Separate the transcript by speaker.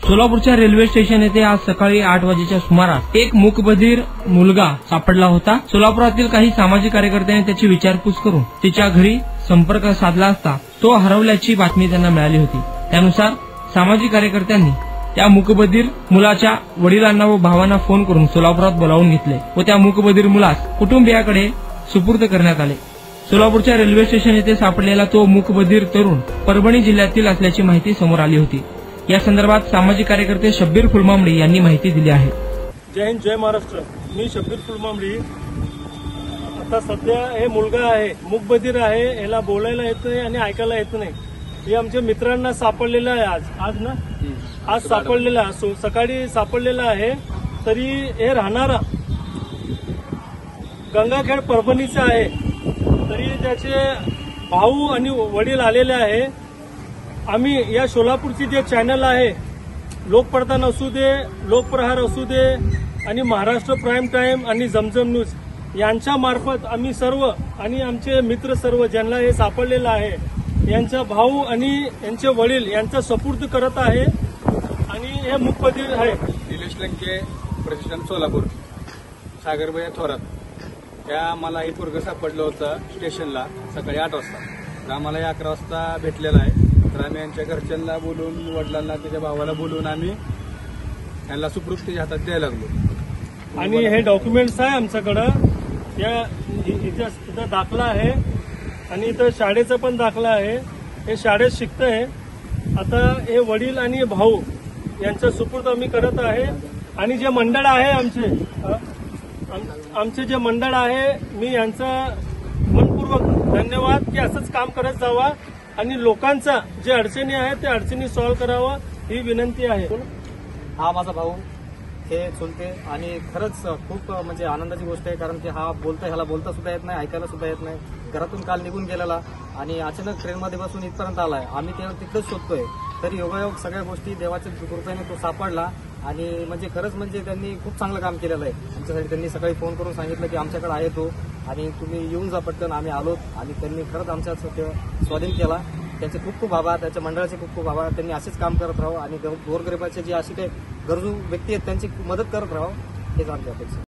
Speaker 1: सोलापूरच्या railway station येथे आज सकाळी 8 वाजेच्या सुमारास एक मूकबधीर मुलगा सापडला होता। सोलापुरातील काही सामाजिक कार्यकर्त्यांनी त्याची विचारपूस करून तिच्या घरी संपर्क साधला असता तो हरवल्याची बातमी त्यांना मिळाली होती। त्यानुसार सामाजिक कार्यकर्त्यांनी त्या मूकबधीर मुलाच्या वडिलांना व भावांना फोन करून सोलापुरात बोलावून घेतले व त्या मूकबधीर मुलास कुटुंबियाकडे सुपूर्द करण्यात आले। सोलापूरच्या रेल्वे स्टेशन येथे सापडलेला तो मूकबधीर तरुण परभणी जिल्ह्यातील असल्याची माहिती समोर आली होती। या संदर्भात सामाजिक कार्यकर्ते शब्बीर फुलमांबडी यांनी माहिती दिली आहे।
Speaker 2: जय हिंद, जय महाराष्ट्र। मी शब्बीर फुलमांबडी। आता सध्या हे मुलगा आहे, मूकबधीर आहे, याला बोलायला येत नाही आणि ऐकायला येत नाही। हे आमच्या मित्रांना सापडलेलं आहे आज सापडलेला, सकाळी सापडलेला आहे। तरी हे राहणारा गंगाखेड परभणीचा आहे। तरी त्याचे भाऊ आणि वडील आलेले आहे। आम्ही या सोलापूरची जे चॅनल आहे, लोकप्रधान असू दे, लोकप्रहार असू दे आणि महाराष्ट्र प्राईम टाइम आणि जमजम न्यूज यांच्या मार्फत आम्ही सर्व आणि आमचे मित्र सर्व ज्यांना हे सापडलेलं आहे यांचा भाऊ आणि यांचे वडील यांचा सुपूर्द करत आहे। आणि हे मूकबधीर आहे।
Speaker 3: निलेश लंके, प्रतिष्ठान सोलापूर, सागरभैया थोरात या मला हे पोरगं सापडलं होतं स्टेशनला सकाळी 8 वाजता। तर आम्हाला 11 वाजता भेटलेला आहे। तर आम्ही यांच्या घरच्यांना बोलून, वडिलांना, त्याच्या भावाला बोलून आम्ही यांना सुपूर्द त्याच्या हातात द्यायला लागलो।
Speaker 2: आणि हे डॉक्युमेंट्स आहे आमच्याकडं। या इथं दाखला आहे आणि इथं शाळेचा पण दाखला आहे। हे शाळेत शिकतंय। आता हे वडील आणि भाऊ यांचा सुपूर्द आम्ही करत आहे। आणि जे मंडळ आहे आमचे जे मंडळ आहे, मी यांचा मनपूर्वक धन्यवाद की असंच काम करत जावा आणि लोकांचा जे अडचणी आहेत त्या अडचणी सॉल्व्ह करावा ही विनंती आहे।
Speaker 4: हा माझा भाऊ, हे चुलते आणि खरंच खूप म्हणजे आनंदाची गोष्ट आहे। कारण की हा ह्याला बोलता सुद्धा येत नाही, ऐकायला सुद्धा येत नाही। घरातून काल निघून गेलेला आणि अचानक ट्रेनमध्ये बसून इथपर्यंत आलाय। आम्ही त्याला तिथंच शोधतोय। तरी योगायोग सगळ्या गोष्टी देवाच्या कृपेने तो सापडला आणि म्हणजे खरंच म्हणजे त्यांनी खूप चांगलं काम केलेलं आहे आमच्यासाठी। त्यांनी सकाळी फोन करून सांगितलं की आमच्याकडे आहे तो आणि तुम्ही येऊन जा पटकन। आम्ही आलोत आणि त्यांनी खरंच आमच्या स्वाधीन केला। त्यांचे खूप खूप आभार, त्याच्या मंडळाचे खूप खूप आभार। त्यांनी असेच काम करत राहावं आणि गोरगरिबाचे जे अशी काही गरजू व्यक्ती आहेत त्यांची मदत करत राहावं, हेच आमची अपेक्षा।